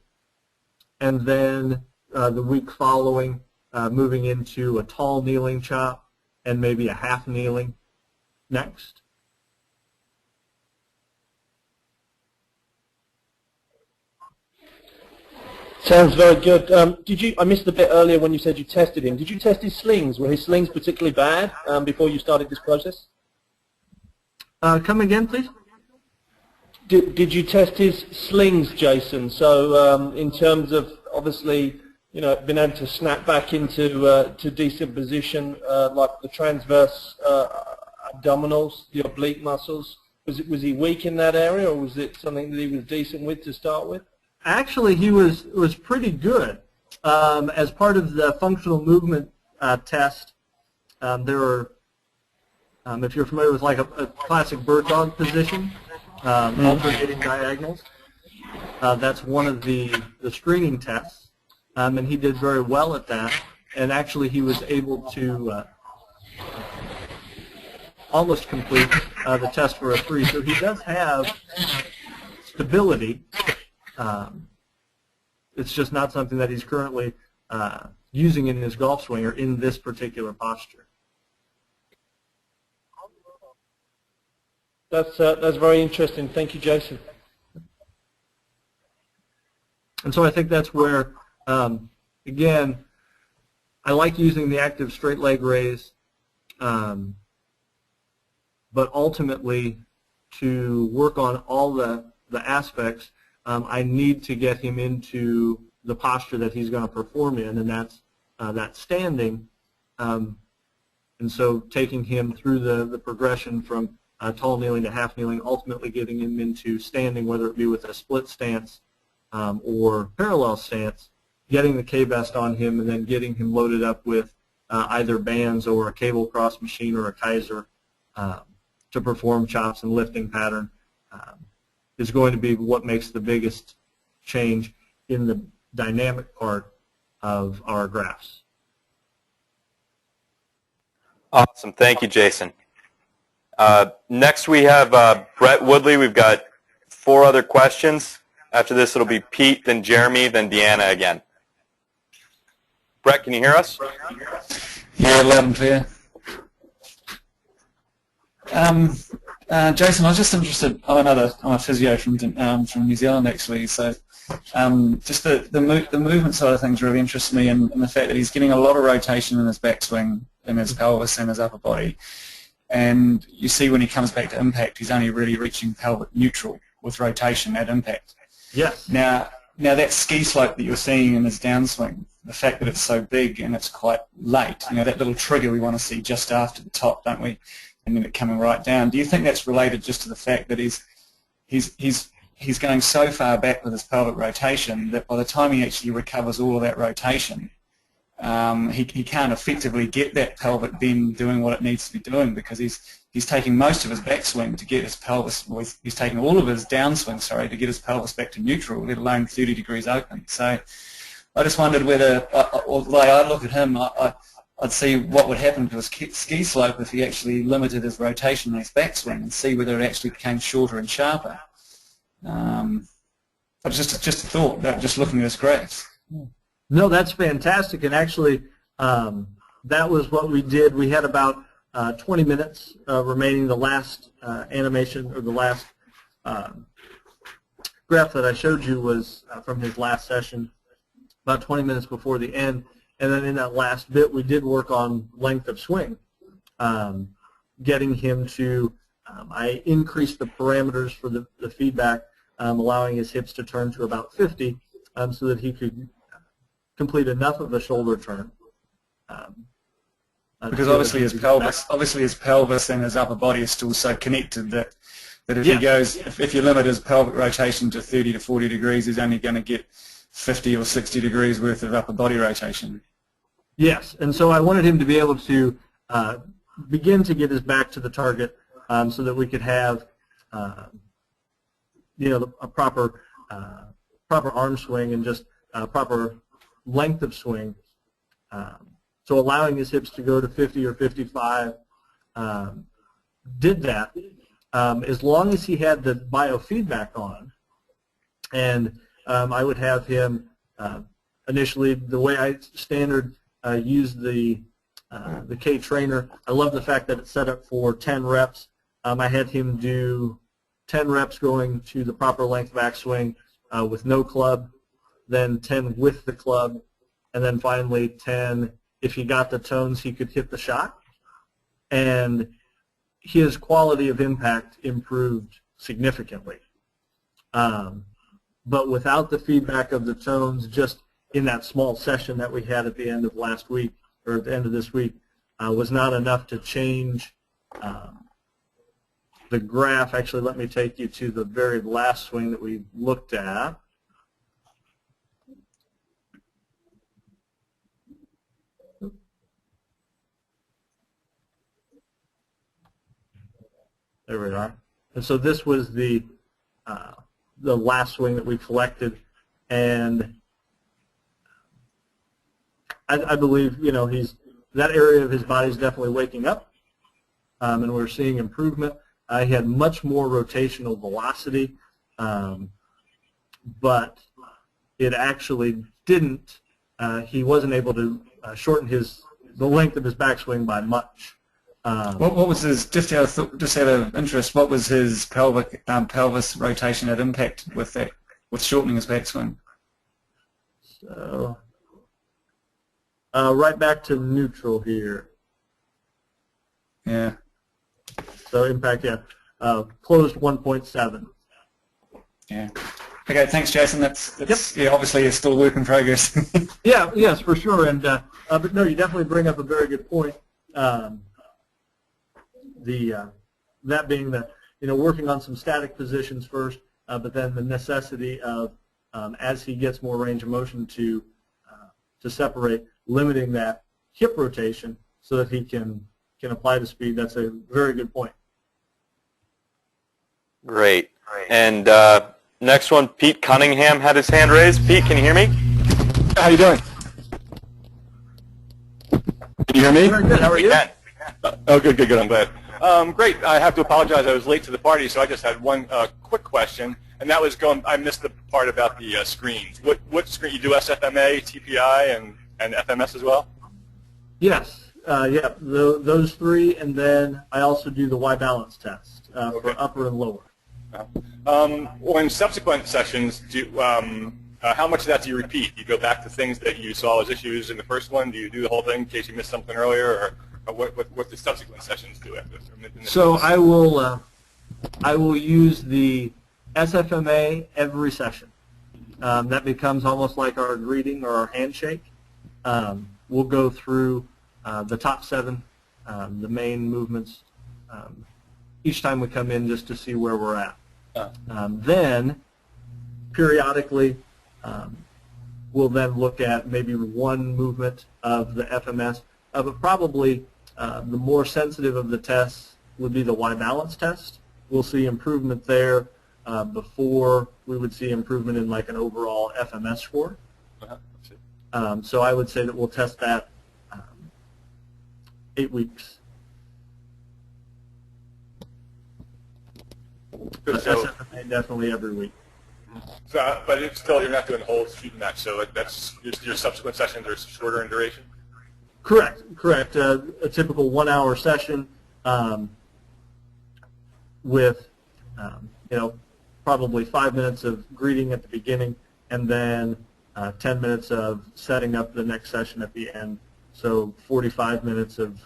and then the week following moving into a tall kneeling chop and maybe a half kneeling next. Sounds very good. I missed a bit earlier when you said you tested him. Did you test his slings? Were his slings particularly bad before you started this process? Come again, please? Did you test his slings, Jason? So in terms of obviously, being able to snap back into to decent position, like the transverse abdominals, the oblique muscles. Was he weak in that area, or was it something that he was decent with to start with? Actually, he was pretty good. As part of the functional movement test, there were, if you're familiar with like a classic bird dog position, alternating diagonals, that's one of the screening tests, and he did very well at that. And actually, he was able to almost complete the test for a 3. So he does have stability. It's just not something that he's currently using in his golf swing or in this particular posture. That's very interesting. Thank you, Jason. And so I think that's where, again, I like using the active straight leg raise, but ultimately to work on all the aspects, I need to get him into the posture that he's going to perform in, and that's that standing. And so taking him through the progression from tall kneeling to half kneeling, ultimately getting him into standing, whether it be with a split stance or parallel stance, getting the K-Best on him, and then getting him loaded up with either bands or a cable cross machine or a Kaiser to perform chops and lifting pattern. Is going to be what makes the biggest change in the dynamic part of our graphs. Awesome. Thank you, Jason. Next we have Brett Woodley. We've got 4 other questions. After this it'll be Pete, then Jeremy, then Deanna again. Brett, can you hear us? Yeah, loud and clear. Jason, I was just interested. I'm a physio from New Zealand actually. So just the movement side of things really interests me, and the fact that he's getting a lot of rotation in his backswing, in his pelvis, and his upper body. And you see when he comes back to impact, he's only really reaching pelvic neutral with rotation at impact. Yes. Now that ski slope that you're seeing in his downswing, the fact that it's so big and it's quite late, that little trigger we want to see just after the top, don't we? And then it coming right down. Do you think that's related just to the fact that he's going so far back with his pelvic rotation that by the time he actually recovers all of that rotation, he can't effectively get that pelvic bend doing what it needs to be doing, because he's taking most of his backswing to get his pelvis, he's taking all of his downswing, to get his pelvis back to neutral, let alone 30 degrees open. So I just wondered whether, or the way I look at him, I'd see what would happen to his ski slope if he actually limited his rotation in his backswing, and see whether it actually became shorter and sharper. But just a thought, just looking at his graphs. No, that's fantastic, and actually that was what we did. We had about 20 minutes remaining. The last animation, or the last graph that I showed you was from his last session, about 20 minutes before the end. And then in that last bit, we did work on length of swing, getting him to, I increased the parameters for the feedback, allowing his hips to turn to about 50 so that he could complete enough of a shoulder turn. Because obviously his pelvis and his upper body is still so connected that if Yes. he goes, if you limit his pelvic rotation to 30 to 40 degrees, he's only going to get 50 or 60 degrees worth of upper body rotation. Yes, and so I wanted him to be able to begin to get his back to the target so that we could have a proper arm swing and just proper length of swing. So allowing his hips to go to 50 or 55 did that as long as he had the biofeedback on. And I would have him initially, the way I standard use the K trainer. I love the fact that it's set up for 10 reps. I had him do 10 reps going to the proper length backswing with no club, then 10 with the club, and then finally 10, if he got the tones, he could hit the shot. And his quality of impact improved significantly. But without the feedback of the tones, just in that small session that we had at the end of last week, or at the end of this week, was not enough to change the graph. Actually, let me take you to the very last swing that we looked at. There we are. And so this was the last swing that we collected, and I believe that area of his body is definitely waking up, and we're seeing improvement. He had much more rotational velocity, but it actually didn't. He wasn't able to shorten the length of his backswing by much. What was his, just out of interest, what was his pelvis rotation at impact with that, with shortening his backswing? So, right back to neutral here. Yeah. So impact, yeah, closed 1.7. Yeah. Okay, thanks, Jason. That's yeah, obviously it's still a work in progress. Yeah, yes, for sure. And but no, you definitely bring up a very good point. That being the working on some static positions first, but then the necessity of as he gets more range of motion to separate, limiting that hip rotation so that he can apply the speed. That's a very good point. Great. And next one, Pete Cunningham had his hand raised. Pete, can you hear me? How you doing? Can you hear me? Very good. How are you? Oh, good. I'm glad. Great. I have to apologize. I was late to the party, so I just had one quick question, and that was I missed the part about the screens. What screen? You do SFMA, TPI, and FMS as well? Yes. Yeah. Those three, and then I also do the Y balance test for upper and lower. Or in subsequent sessions, how much of that do you repeat? Do you go back to things that you saw as issues in the first one? Do you do the whole thing in case you missed something earlier, or what the subsequent sessions do after? So I will use the SFMA every session. That becomes almost like our greeting or our handshake. We'll go through the top 7, the main movements, each time we come in just to see where we're at. Then, periodically, we'll then look at maybe one movement of the FMS, but probably the more sensitive of the tests would be the Y balance test. We'll see improvement there before we would see improvement in like an overall FMS score. So I would say that we'll test that 8 weeks. But SFMA definitely every week. So, but it's still, you're not doing the whole shooting match, so that's your subsequent sessions are shorter in duration? Correct. A typical 1-hour session with, probably 5 minutes of greeting at the beginning, and then 10 minutes of setting up the next session at the end. So 45 minutes of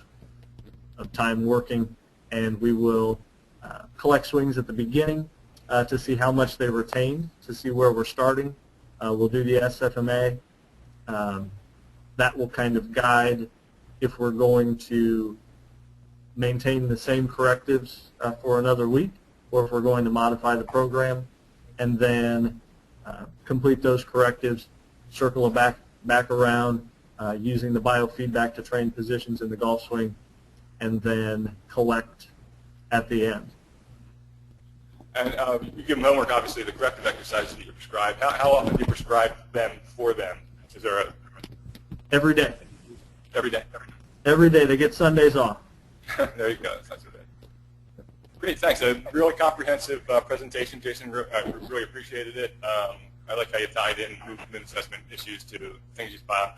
time working, and we will collect swings at the beginning to see how much they retained, to see where we're starting. We'll do the SFMA. That will kind of guide if we're going to maintain the same correctives for another week, or if we're going to modify the program, and then complete those correctives, circle it back around using the biofeedback to train positions in the golf swing, and then collect at the end. And you give them homework, obviously, the corrective exercises that you prescribe. How often do you prescribe them for them? Is there a... Every day. Every day? Every day. They get Sundays off. There you go. That's it. Great, thanks. A really comprehensive presentation, Jason. Really appreciated it. I like how you tied in movement assessment issues to things you found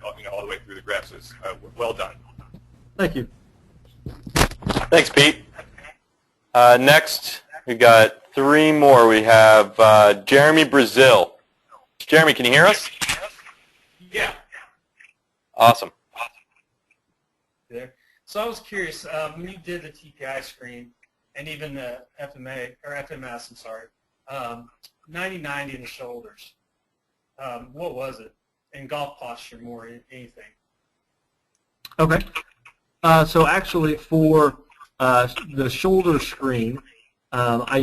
all the way through the graphs. It's well done. Thank you. Thanks, Pete. Next, we got three more. We have Jeremy Brazil. Jeremy, can you hear us? Yeah. Awesome. There. So I was curious, when you did the TPI screen and even the FMA or FMS, I'm sorry, 90-90 in the shoulders. What was it? In golf posture more than anything. Okay. So actually for the shoulder screen, I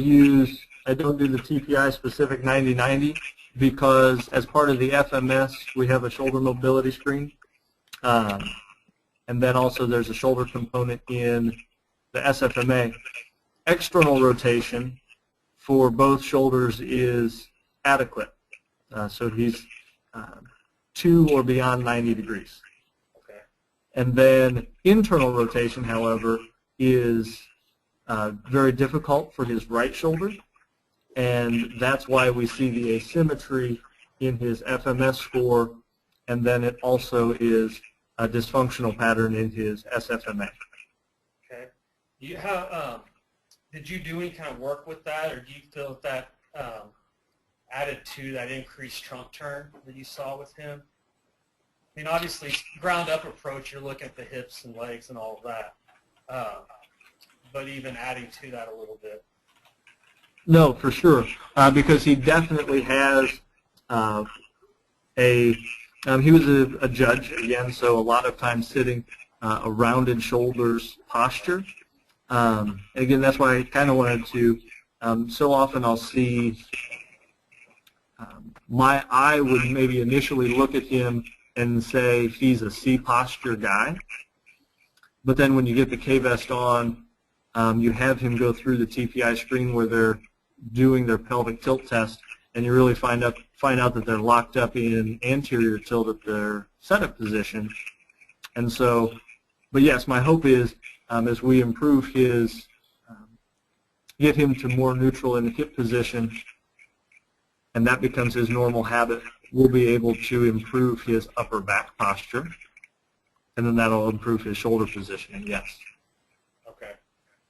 don't do the TPI specific 90-90 because as part of the FMS we have a shoulder mobility screen. And then also there's a shoulder component in the SFMA. External rotation for both shoulders is adequate. So he's 2 or beyond 90 degrees. Okay. And then internal rotation, however, is very difficult for his right shoulder. And that's why we see the asymmetry in his FMS score. And then it also is a dysfunctional pattern in his SFMA. Okay. Did you do any kind of work with that, or do you feel that added to that increased trunk turn that you saw with him? I mean, obviously, ground up approach, you're looking at the hips and legs and all of that, but even adding to that a little bit. No, for sure, because he definitely has he was a judge, again, so a lot of times sitting a rounded shoulders posture. Again, that's why I kind of wanted to, so often I'll see, my eye would maybe initially look at him and say he's a C posture guy, but then when you get the K-vest on, you have him go through the TPI screen where they're doing their pelvic tilt test, and you really find out that they're locked up in anterior tilt at their setup position. And so, but yes, my hope is as we improve his, get him to more neutral in the hip position, and that becomes his normal habit, we'll be able to improve his upper back posture, and then that'll improve his shoulder positioning, yes. Okay.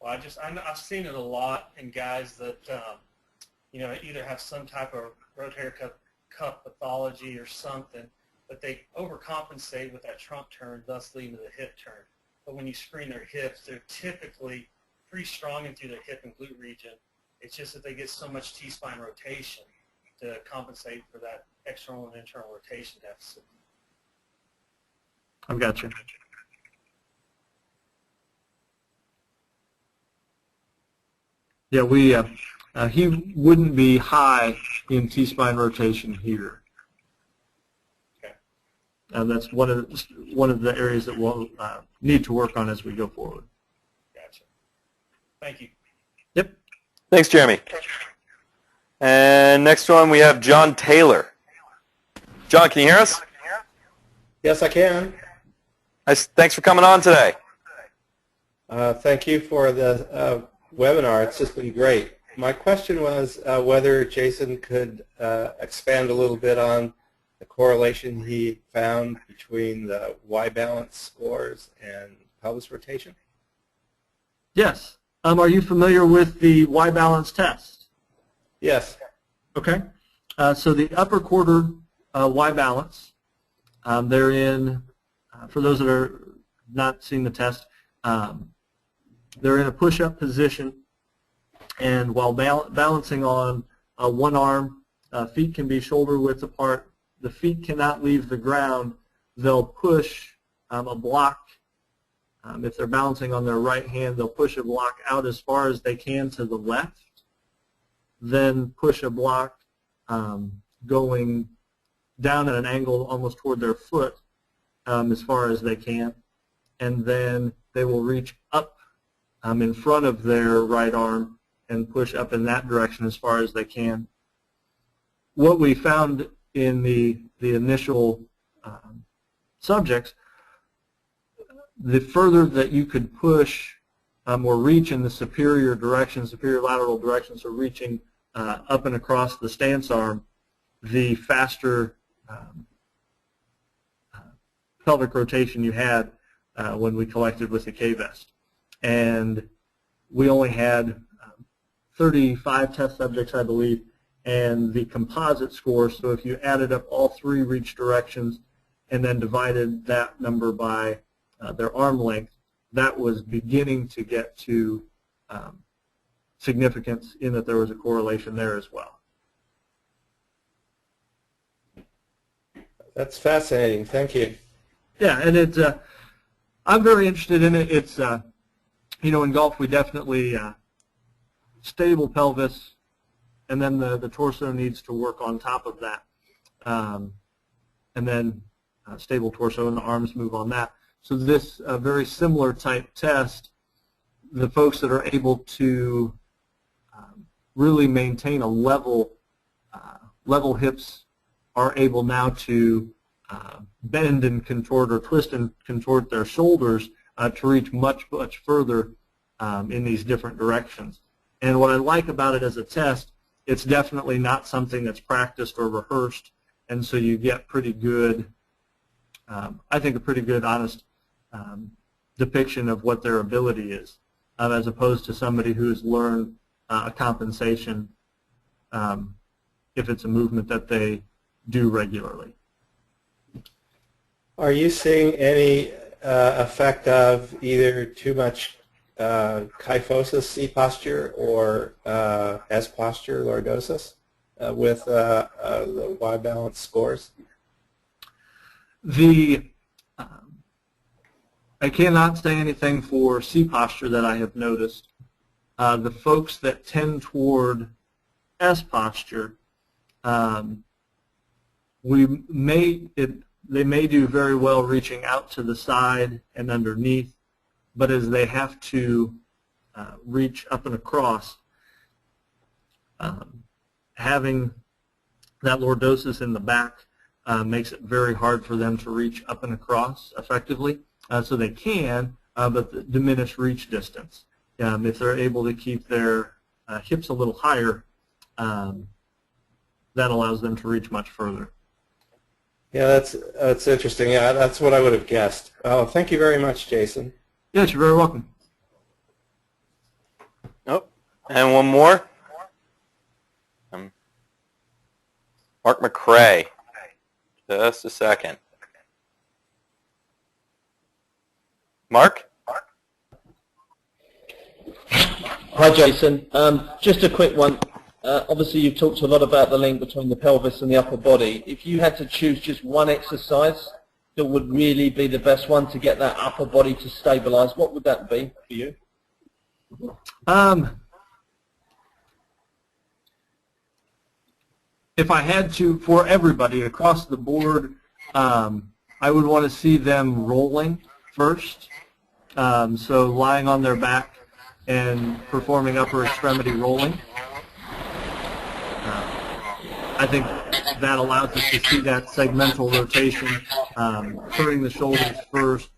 Well, I've seen it a lot in guys that, either have some type of rotator cuff pathology or something, but they overcompensate with that trunk turn, thus leading to the hip turn. But when you screen their hips, they're typically pretty strong into their hip and glute region. It's just that they get so much T-spine rotation to compensate for that external and internal rotation deficit. I've got you. Yeah, he wouldn't be high in T-spine rotation here. Okay. And that's one of the areas that we'll need to work on as we go forward. Gotcha. Thank you. Yep. Thanks, Jeremy. And next one we have John Taylor. John, can you hear us? Yes, I can. Thanks for coming on today. Thank you for the webinar. It's just been great. My question was whether Jason could expand a little bit on the correlation he found between the Y-balance scores and pelvis rotation. Yes. Are you familiar with the Y-balance test? Yes. Okay. So the upper quarter Y-balance, they're in, for those that are not seeing the test, they're in a push-up position, and while balancing on one arm, feet can be shoulder width apart. The feet cannot leave the ground. They'll push a block. If they're balancing on their right hand, they'll push a block out as far as they can to the left, then push a block going down at an angle almost toward their foot as far as they can, and then they will reach up in front of their right arm and push up in that direction as far as they can. What we found in the initial subjects, the further that you could push or reach in the superior direction, superior lateral direction, so reaching up and across the stance arm, the faster pelvic rotation you had when we collected with the K-vest. And we only had 35 test subjects, I believe, and the composite score, so if you added up all three reach directions and then divided that number by their arm length, that was beginning to get to significance in that there was a correlation there as well. That's fascinating. Thank you. Yeah, and it's I'm very interested in it. It's you know, in golf we definitely stable pelvis, and then the torso needs to work on top of that, and then stable torso and the arms move on that. So this very similar type test, the folks that are able to really maintain a level hips are able now to bend and contort or twist and contort their shoulders to reach much further in these different directions. And what I like about it as a test, it's definitely not something that's practiced or rehearsed, and so you get pretty good, I think a pretty good, honest depiction of what their ability is, as opposed to somebody who has learned a compensation if it's a movement that they do regularly. Are you seeing any effect of either too much kyphosis, C posture, or S posture, lordosis, with the Y balance scores? I cannot say anything for C posture that I have noticed. The folks that tend toward S posture, they may do very well reaching out to the side and underneath, but as they have to reach up and across, having that lordosis in the back makes it very hard for them to reach up and across effectively. So they can, but the diminished reach distance. If they're able to keep their hips a little higher, that allows them to reach much further. Yeah, that's interesting. Yeah, that's what I would have guessed. Oh, thank you very much, Jason. Yes, you're very welcome. Nope. And one more. Mark McCrae. Just a second. Mark? Hi, Jason. Just a quick one. Obviously, you've talked a lot about the link between the pelvis and the upper body. If you had to choose just one exercise that would really be the best one to get that upper body to stabilize, what would that be for you? If I had to, for everybody across the board, I would want to see them rolling first. So lying on their back and performing upper extremity rolling. I think that allows us to see that segmental rotation, turning the shoulders first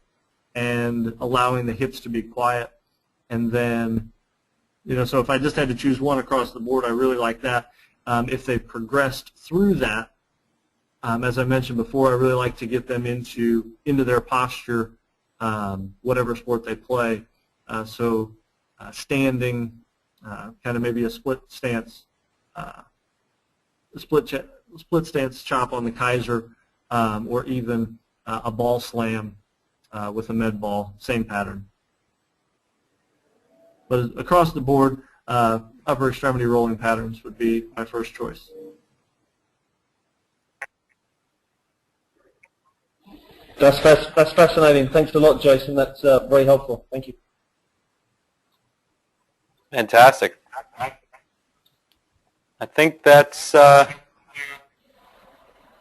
and allowing the hips to be quiet. And then, so if I just had to choose one across the board, I really like that. If they progressed through that, as I mentioned before, I really like to get them into their posture, whatever sport they play. So standing, kind of maybe a split stance, split stance chop on the Kaiser, or even a ball slam with a med ball, same pattern. But across the board, upper extremity rolling patterns would be my first choice. That's fascinating. Thanks a lot, Jason. That's very helpful. Thank you. Fantastic. I think that's it.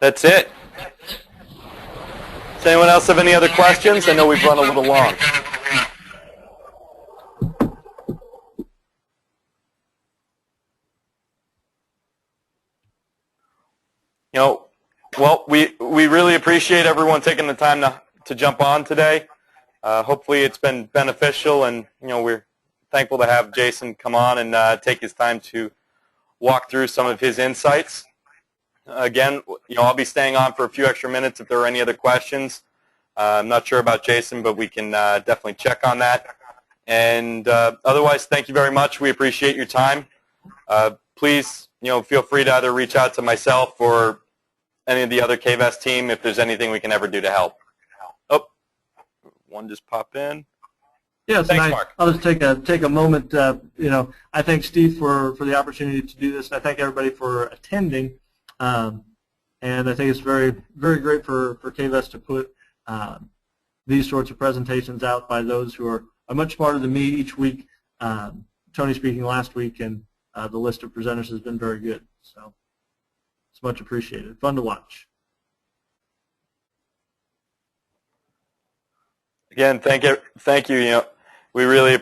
Does anyone else have any other questions? I know we've run a little long. Well, we really appreciate everyone taking the time to jump on today. Hopefully it's been beneficial, and we're thankful to have Jason come on and take his time to walk through some of his insights. Again, I'll be staying on for a few extra minutes if there are any other questions. I'm not sure about Jason, but we can definitely check on that. And otherwise, thank you very much. We appreciate your time. Please, feel free to either reach out to myself or any of the other KVEST team if there's anything we can ever do to help. Oh, one just popped in. Yes, Thanks, and Mark. I'll just take a moment. I thank Steve for the opportunity to do this. I thank everybody for attending, and I think it's very great for KVEST to put these sorts of presentations out by those who are much smarter than me each week. Tony speaking last week, and the list of presenters has been very good. So it's much appreciated. Fun to watch. Again, thank you. We really